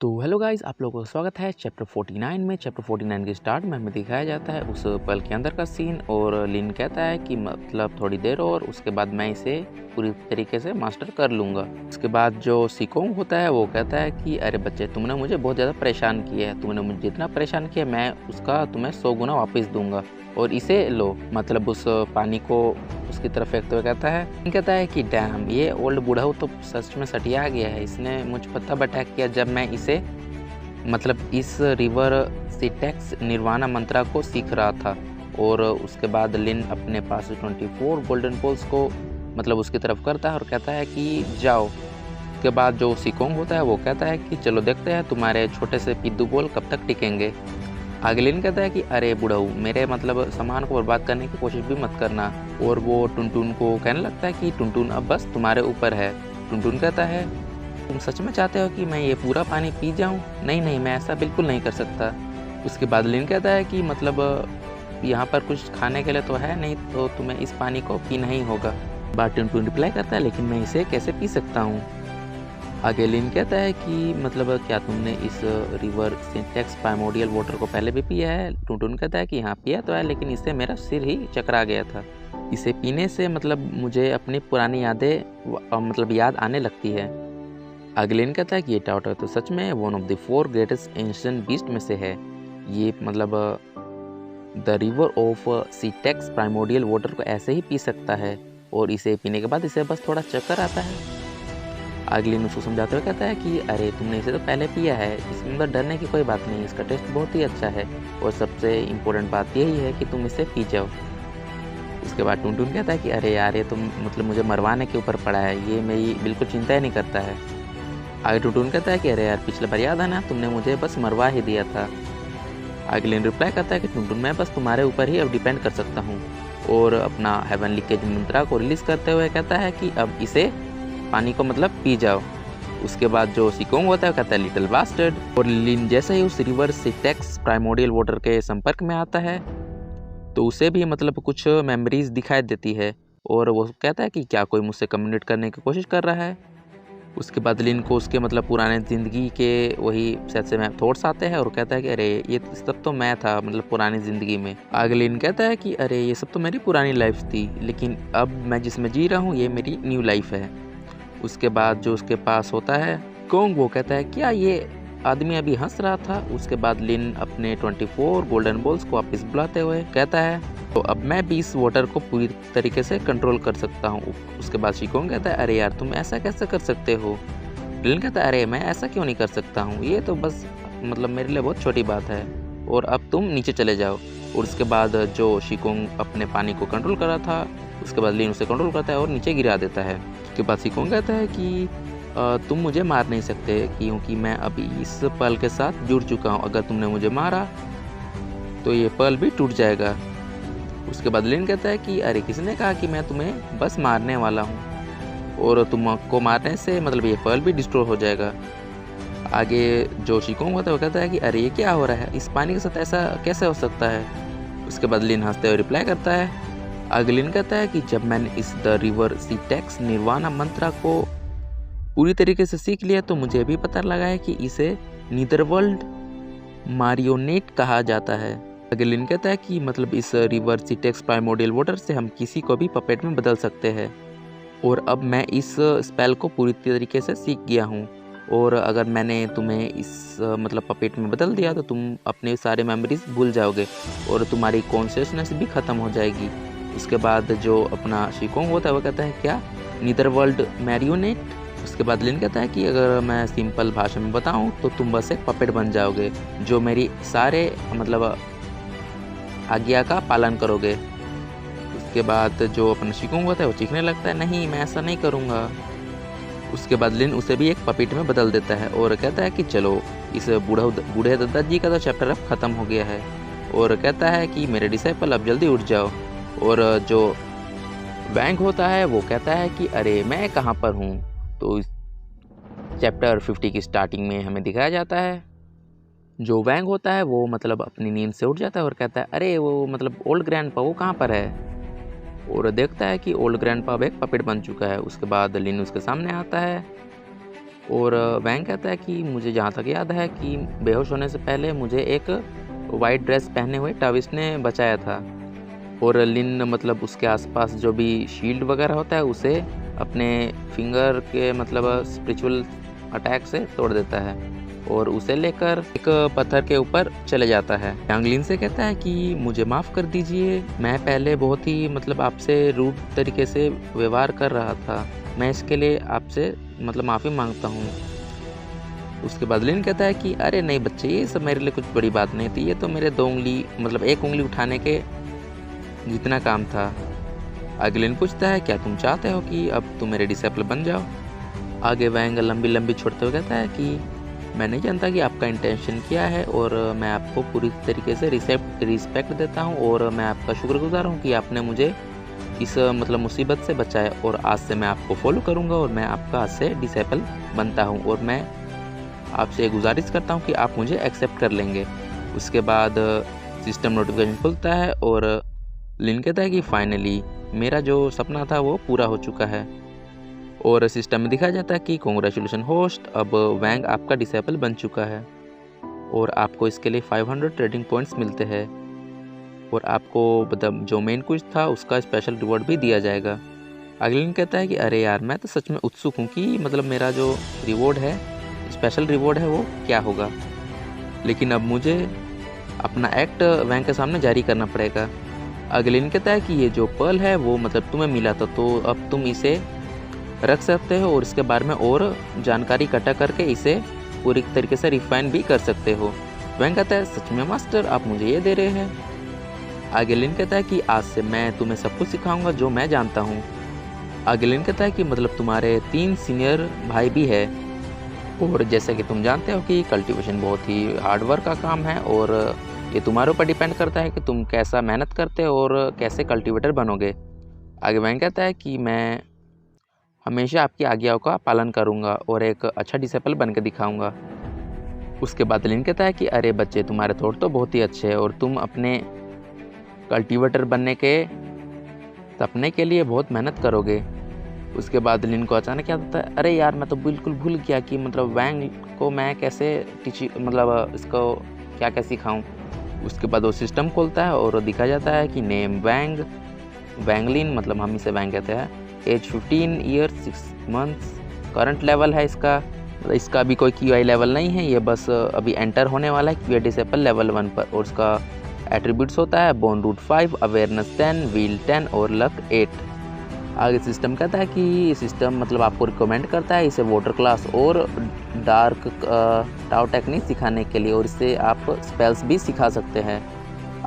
तो hello guys, आप लोगों का स्वागत है चैप्टर 49 में। चैप्टर 49 के स्टार्ट में हमें दिखाया जाता है उस पल के अंदर का सीन। और लिन कहता है कि मतलब थोड़ी देर और उसके बाद मैं इसे पूरी तरीके से मास्टर कर लूँगा। उसके बाद जो सिकोंग होता है वो कहता है कि अरे बच्चे, तुमने मुझे बहुत ज़्यादा परेशान किया है। तुमने मुझे जितना परेशान किया मैं उसका तुम्हें 100 गुना वापस दूंगा। और इसे लो, मतलब उस पानी को उसकी तरफ फेंकते हुए कहता है कि डैम, ये ओल्ड बूढ़ा तो सच में सटिया गया है। इसने मुझ पर तब अटैक किया जब मैं इसे मतलब इस रिवर सिटेक्स निर्वाणा मंत्रा को सीख रहा था। और उसके बाद लिन अपने पास 24 गोल्डन पोल्स को मतलब उसकी तरफ करता है और कहता है कि जाओ। उसके बाद जो सिकोंग होता है वो कहता है कि चलो देखते हैं तुम्हारे छोटे से पिद्दू बोल कब तक टिकेंगे। आगे लिन कहता है कि अरे बुढ़ऊ, मेरे मतलब सामान को बर्बाद करने की कोशिश भी मत करना। और वो टुनटुन को कहने लगता है कि टुनटुन अब बस तुम्हारे ऊपर है। टुनटुन कहता है, तुम सच में चाहते हो कि मैं ये पूरा पानी पी जाऊं? नहीं नहीं, मैं ऐसा बिल्कुल नहीं कर सकता। उसके बाद लिन कहता है कि मतलब यहाँ पर कुछ खाने के लिए तो है नहीं, तो तुम्हें इस पानी को पीना ही होगा। बाद टुनटुन रिप्लाई करता है, लेकिन मैं इसे कैसे पी सकता हूँ? आगे लिन कहता है कि मतलब क्या तुमने इस रिवर सिंटेक्स प्राइमोर्डियल वाटर को पहले भी पिया है? टुनटुन कहता है कि हाँ पिया तो है, लेकिन इससे मेरा सिर ही चकरा गया था। इसे पीने से मतलब मुझे अपनी पुरानी यादें मतलब याद आने लगती है। अगलेन कहता है कि ये टाउटर तो सच में one of the 4 greatest ancient beast में से है। ये मतलब the river of Styx primordial water को ऐसे ही पी सकता है, और इसे पीने के बाद इसे बस थोड़ा चक्कर आता है। अगलेन उसको समझाते हुए कहता है कि अरे तुमने इसे तो पहले पिया है, इसमें तो डरने की कोई बात नहीं, इसका टेस्ट बहुत ही अच्छा है। और सबसे इम्पोर्टेंट बात यही है कि तुम इसे पी जाओ। उसके बाद टुनटुन कहता है कि अरे यार, ये तुम मतलब मुझे मरवाने के ऊपर पड़ा है, ये मेरी बिल्कुल चिंता ही नहीं करता है। आगे टुनटुन कहता है कि अरे यार, पिछले बार याद है ना, तुमने मुझे बस मरवा ही दिया था। आगलिन रिप्लाई करता है कि टुनटुन, मैं बस तुम्हारे ऊपर ही अब डिपेंड कर सकता हूँ। और अपना हेवनली केज मंत्रा को रिलीज करते हुए कहता है कि अब इसे पानी को मतलब पी जाओ। उसके बाद जो सिकोंग होता है कहता है लिटिल बास्टर्ड। और लिन जैसे ही उस रिवर सिटेक्स प्राइमोर्डियल वाटर के संपर्क में आता है तो उसे भी मतलब कुछ मेमोरीज दिखाई देती है। और वो कहता है कि क्या कोई मुझसे कम्युनिकेट करने की कोशिश कर रहा है। उसके बाद लिन को उसके मतलब पुराने ज़िंदगी के वही शायद से मैं थॉट्स आते हैं, और कहता है कि अरे ये सब तो मैं था मतलब पुरानी ज़िंदगी में। आगे लिन कहता है कि अरे ये सब तो मेरी पुरानी लाइफ थी, लेकिन अब मैं जिसमें जी रहा हूँ ये मेरी न्यू लाइफ है। उसके बाद जो उसके पास होता है कोंग, वो कहता है क्या ये आदमी अभी हंस रहा था। उसके बाद लिन अपने 24 गोल्डन बॉल्स को वापस बुलाते हुए कहता है, तो अब मैं भी इस वाटर को पूरी तरीके से कंट्रोल कर सकता हूँ। उसके बाद शिकोंग कहता है, अरे यार तुम ऐसा कैसे कर सकते हो? लिन कहता है, अरे मैं ऐसा क्यों नहीं कर सकता हूँ, ये तो बस मतलब मेरे लिए बहुत छोटी बात है, और अब तुम नीचे चले जाओ। और उसके बाद जो शिकोंग अपने पानी को कंट्रोल कर रहा था, उसके बाद लिन उसे कंट्रोल करता है और नीचे गिरा देता है। उसके बाद शिकोंग कहता है कि तुम मुझे मार नहीं सकते, क्योंकि मैं अभी इस पल के साथ जुड़ चुका हूँ। अगर तुमने मुझे मारा तो ये पल भी टूट जाएगा। उसके बाद लिन कहता है कि अरे किसने कहा कि मैं तुम्हें बस मारने वाला हूँ, और तुमको मारने से मतलब ये पल भी डिस्ट्रॉय हो जाएगा। आगे जो शिकोंग होता है वो कहता है कि अरे ये क्या हो रहा है, इस पानी के साथ ऐसा कैसे हो सकता है? उसके बाद लिन हंसते हुए रिप्लाई करता है। आगे लिन कहता है कि जब मैंने इस द रिवर सिटेक्स निर्वाणा मंत्रा को पूरी तरीके से सीख लिया तो मुझे भी पता लगा है कि इसे नीदरवर्ल्ड मारियोनेट कहा जाता है। आगे लिन कहता है कि मतलब इस रिवर सिटेक्स प्राइमोर्डियल वाटर से हम किसी को भी पपेट में बदल सकते हैं, और अब मैं इस स्पेल को पूरी तरीके से सीख गया हूँ। और अगर मैंने तुम्हें इस मतलब पपेट में बदल दिया तो तुम अपने सारे मेमोरीज भूल जाओगे और तुम्हारी कॉन्शियसनेस भी ख़त्म हो जाएगी। उसके बाद जो अपना शिकोंग होता है वो कहता है, क्या नीदरवर्ल्ड मैरियोनेट? उसके बाद लिन कहता है कि अगर मैं सिंपल भाषा में बताऊं तो तुम बस एक पपेट बन जाओगे जो मेरी सारे मतलब आज्ञा का पालन करोगे। उसके बाद जो अपना शिकोंग होता है वो चीखने लगता है, नहीं मैं ऐसा नहीं करूँगा। उसके बाद लिन उसे भी एक पपेट में बदल देता है और कहता है कि चलो, इस बूढ़े दादाजी का तो चैप्टर अब ख़त्म हो गया है। और कहता है कि मेरे डिसाइपल अब जल्दी उठ जाओ। और जो वैंग होता है वो कहता है कि अरे मैं कहाँ पर हूँ? तो इस चैप्टर 50 की स्टार्टिंग में हमें दिखाया जाता है जो वैंग होता है वो मतलब अपनी नींद से उठ जाता है और कहता है, अरे वो मतलब ओल्ड ग्रैंडपा वो कहाँ पर है? और देखता है कि ओल्ड ग्रैंडपा अब एक पपेट बन चुका है। उसके बाद लिन उसके सामने आता है और वैंग कहता है कि मुझे जहाँ तक याद है कि बेहोश होने से पहले मुझे एक वाइट ड्रेस पहने हुए टाविस ने बचाया था। और लिन मतलब उसके आसपास जो भी शील्ड वगैरह होता है उसे अपने फिंगर के मतलब स्पिरिचुअल अटैक से तोड़ देता है और उसे लेकर एक पत्थर के ऊपर चले जाता है। यांग लिन से कहता है कि मुझे माफ़ कर दीजिए, मैं पहले बहुत ही मतलब आपसे रूड तरीके से व्यवहार कर रहा था, मैं इसके लिए आपसे मतलब माफ़ी मांगता हूँ। उसके बाद लिन कहता है कि अरे नहीं बच्चे, ये सब मेरे लिए कुछ बड़ी बात नहीं थी, ये तो मेरे 2 उंगली मतलब 1 उंगली उठाने के जितना काम था। आगे लिन पूछता है क्या तुम चाहते हो कि अब तुम मेरे डिसेबल बन जाओ। आगे वैंग लंबी लंबी छोड़ते हुए कहता है कि मैं नहीं जानता कि आपका इंटेंशन क्या है और मैं आपको पूरी तरीके से रिस्पेक्ट देता हूँ और मैं आपका शुक्रगुजार हूँ कि आपने मुझे इस मतलब मुसीबत से बचाया और आज से मैं आपको फॉलो करूँगा और मैं आपका आज से डिसेबल बनता हूँ और मैं आपसे गुजारिश करता हूँ कि आप मुझे एक्सेप्ट कर लेंगे। उसके बाद सिस्टम नोटिफिकेशन खुलता है और लिन कहता है कि फाइनली मेरा जो सपना था वो पूरा हो चुका है। और सिस्टम में दिखाया जाता है कि कॉन्ग्रेचुलेशन होस्ट, अब वैंग आपका डिसेबल बन चुका है और आपको इसके लिए 500 ट्रेडिंग पॉइंट्स मिलते हैं और आपको मतलब जो मेन क्विज था उसका स्पेशल रिवॉर्ड भी दिया जाएगा। अगलिन कहता है कि अरे यार मैं तो सच में उत्सुक हूँ कि मतलब मेरा जो रिवॉर्ड है, स्पेशल रिवॉर्ड है, वो क्या होगा, लेकिन अब मुझे अपना एक्ट वैंग के सामने जारी करना पड़ेगा। अगलिन कहता है कि ये जो पर्ल है वो मतलब तुम्हें मिला था तो अब तुम इसे रख सकते हो और इसके बारे में और जानकारी इकट्ठा करके इसे पूरी तरीके से रिफाइन भी कर सकते हो। वैंग कहता है सच में मास्टर, आप मुझे ये दे रहे हैं। आगे लिन कहता है कि आज से मैं तुम्हें सब कुछ सिखाऊंगा जो मैं जानता हूँ। आगे लिन कहता है कि मतलब तुम्हारे 3 सीनियर भाई भी है और जैसे कि तुम जानते हो कि कल्टीवेशन बहुत ही हार्ड वर्क का काम है और ये तुम्हारे ऊपर डिपेंड करता है कि तुम कैसा मेहनत करते हो और कैसे कल्टीवेटर बनोगे। आगे वैंग कहता है कि मैं हमेशा आपकी आज्ञाओं का पालन करूंगा और एक अच्छा डिसेबल बन के दिखाऊंगा। उसके बाद लिन कहता है कि अरे बच्चे, तुम्हारे थॉट तो बहुत ही अच्छे हैं और तुम अपने कल्टीवेटर बनने के सपने के लिए बहुत मेहनत करोगे। उसके बाद लिन को अचानक याद आता है अरे यार मैं तो बिल्कुल भूल गया कि मतलब वैंग को मैं कैसे मतलब इसको क्या क्या सिखाऊं। उसके बाद वो सिस्टम खोलता है और दिखा जाता है कि नेम वैंगलिन, मतलब हम इसे वैंग कहते हैं, age 15 years 6 months, current level है इसका अभी कोई QI लेवल नहीं है, ये बस अभी एंटर होने वाला है QI डिसेबल लेवल 1 पर। और उसका एट्रीब्यूट्स होता है बोन रूट 5, अवेयरनेस 10, व्हील 10 और लक 8। आगे सिस्टम कहता है कि सिस्टम मतलब आपको रिकमेंड करता है इसे वाटर क्लास और डार्क टाउ टेक्निक सिखाने के लिए और इससे आप स्पेल्स भी सिखा सकते हैं।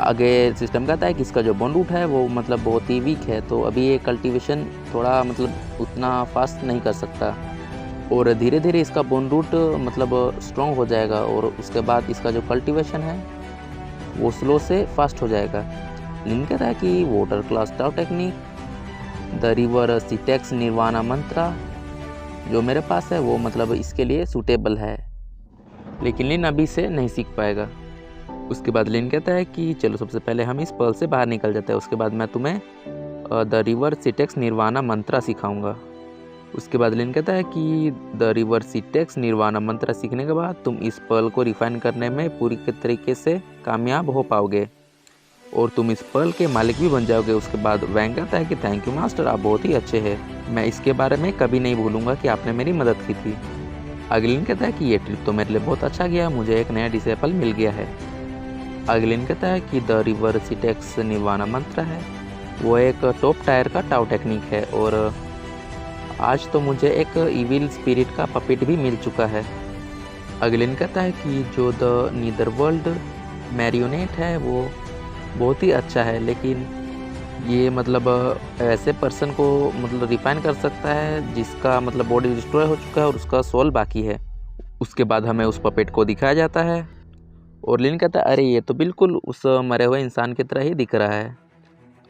आगे सिस्टम कहता है कि इसका जो बोन रूट है वो मतलब बहुत ही वीक है, तो अभी ये कल्टीवेशन थोड़ा मतलब उतना फास्ट नहीं कर सकता और धीरे धीरे इसका बोन रूट मतलब स्ट्रॉन्ग हो जाएगा और उसके बाद इसका जो कल्टीवेशन है वो स्लो से फास्ट हो जाएगा। लिन कहता है कि water class tao technique, the river Styx nirvana mantra जो मेरे पास है वो मतलब इसके लिए सूटेबल है, लेकिन लिन अभी से नहीं सीख पाएगा। उसके बाद लिन कहता है कि चलो सबसे पहले हम इस पर्ल से बाहर निकल जाते हैं, उसके बाद मैं तुम्हें द रिवर सिटेक्स निर्वाणा मंत्रा सिखाऊंगा। उसके बाद लिन कहता है कि द रिवर सिटेक्स निर्वाणा मंत्रा सीखने के बाद तुम इस पर्ल को रिफाइन करने में पूरी तरीके से कामयाब हो पाओगे और तुम इस पर्ल के मालिक भी बन जाओगे। उसके बाद वैंग कहता है कि थैंक यू मास्टर, आप बहुत ही अच्छे हैं, मैं इसके बारे में कभी नहीं भूलूंगा कि आपने मेरी मदद की थी। अगलिन कहता है कि ये ट्रिप तो मेरे लिए बहुत अच्छा गया, मुझे एक नया डिसेबल मिल गया है। अगलिन कहता है कि द रिवर सिटेक्स निर्वाणा मंत्र है वो एक टॉप टायर का टाउ टेक्निक है और आज तो मुझे एक इविल स्पिरिट का पपेट भी मिल चुका है। अगलिन कहता है कि जो द नीदर वर्ल्ड मैरियोनेट है वो बहुत ही अच्छा है, लेकिन ये मतलब ऐसे पर्सन को मतलब रिफाइन कर सकता है जिसका मतलब बॉडी डिस्ट्रॉय हो चुका है और उसका सोल बाकी है। उसके बाद हमें उस पपेट को दिखाया जाता है और लिन कहता है अरे ये तो बिल्कुल उस मरे हुए इंसान की तरह ही दिख रहा है।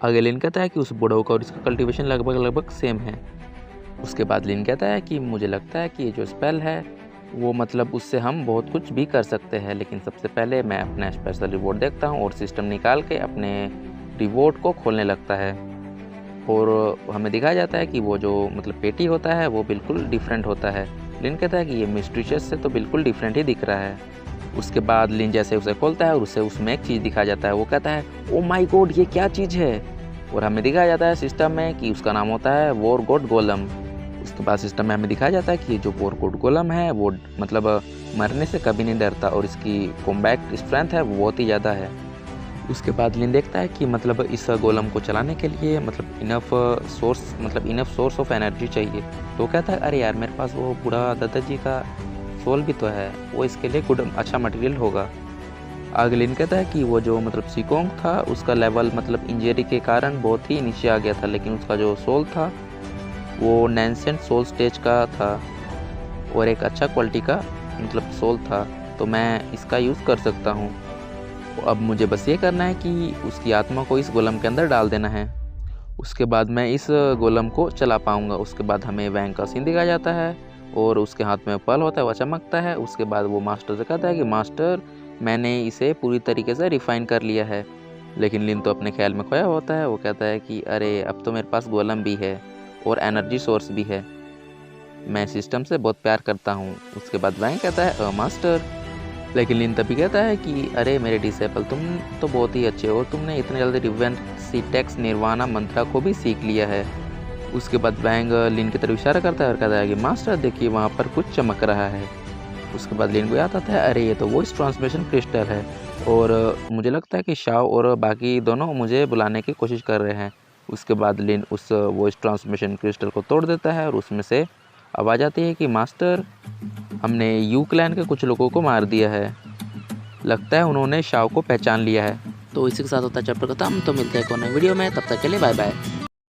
आगे लिन कहता है कि उस बुढ़ो का और इसका कल्टीवेशन लगभग सेम है। उसके बाद लिन कहता है कि मुझे लगता है कि ये जो स्पेल है वो मतलब उससे हम बहुत कुछ भी कर सकते हैं, लेकिन सबसे पहले मैं अपना स्पेशल रिवॉर्ड देखता हूँ और सिस्टम निकाल के अपने रिवॉर्ड को खोलने लगता है और हमें दिखाया जाता है कि वो जो मतलब पेटी होता है वो बिल्कुल डिफरेंट होता है। लिन कहता है कि ये मिस्ट्रिशियस से तो बिल्कुल डिफरेंट ही दिख रहा है। उसके बाद लिन जैसे उसे खोलता है और उसे उसमें एक चीज़ दिखाया जाता है। वो कहता है ओ माय गॉड, ये क्या चीज़ है। और हमें दिखाया जाता है सिस्टम में कि उसका नाम होता है वॉर गॉड गोलम। उसके बाद सिस्टम में हमें दिखाया जाता है कि जो वॉर गॉड गोलम है वो मतलब मरने से कभी नहीं डरता और इसकी कॉम्बैट स्ट्रेंथ है वो बहुत ही ज़्यादा है। उसके बाद लिन देखता है कि मतलब इस गोलम को चलाने के लिए मतलब इनफ सोर्स ऑफ एनर्जी चाहिए। तो कहता है अरे यार, मेरे पास वो बूढ़ा दादाजी का सोल भी तो है, वो इसके लिए अच्छा मटेरियल होगा। आगे लिन कहता है कि वो जो मतलब सीकोंग था उसका लेवल मतलब इंजरी के कारण बहुत ही नीचे आ गया था, लेकिन उसका जो सोल था वो नैंसेंट सोल स्टेज का था और एक अच्छा क्वालिटी का मतलब सोल था, तो मैं इसका यूज़ कर सकता हूँ। तो अब मुझे बस ये करना है कि उसकी आत्मा को इस गोलम के अंदर डाल देना है, उसके बाद मैं इस गोलम को चला पाऊँगा। उसके बाद हमें वैंग का सीन दिखाया जाता है और उसके हाथ में पल होता है, वह चमकता है। उसके बाद वो मास्टर से कहता है कि मास्टर, मैंने इसे पूरी तरीके से रिफ़ाइन कर लिया है। लेकिन लिन तो अपने ख्याल में खोया होता है। वो कहता है कि अरे, अब तो मेरे पास गोलम भी है और एनर्जी सोर्स भी है, मैं सिस्टम से बहुत प्यार करता हूँ। उसके बाद वैंग कहता है मास्टर। लेकिन लिन तभी कहता है कि अरे मेरे डिसेबल, तुम तो बहुत ही अच्छे हो, तुमने इतने जल्दी रिवेंट सीटेक्स निर्वाणा मंत्रा को भी सीख लिया है। उसके बाद वैंग लिन की तरफ इशारा करता है और कहता है कि मास्टर देखिए, वहाँ पर कुछ चमक रहा है। उसके बाद लिन को याद आता है अरे ये तो वॉइस ट्रांसमिशन क्रिस्टल है और मुझे लगता है कि शाओ और बाकी दोनों मुझे बुलाने की कोशिश कर रहे हैं। उसके बाद लिन उस वॉइस ट्रांसमिशन क्रिस्टल को तोड़ देता है और उसमें से आवाज़ आती है कि मास्टर, हमने यू क्लैन के कुछ लोगों को मार दिया है, लगता है उन्होंने शाओ को पहचान लिया है। तो इसी के साथ होता है चैप्टर खत्म। तो मिलते हैं एक और नई वीडियो में, तब तक के लिए बाय बाय।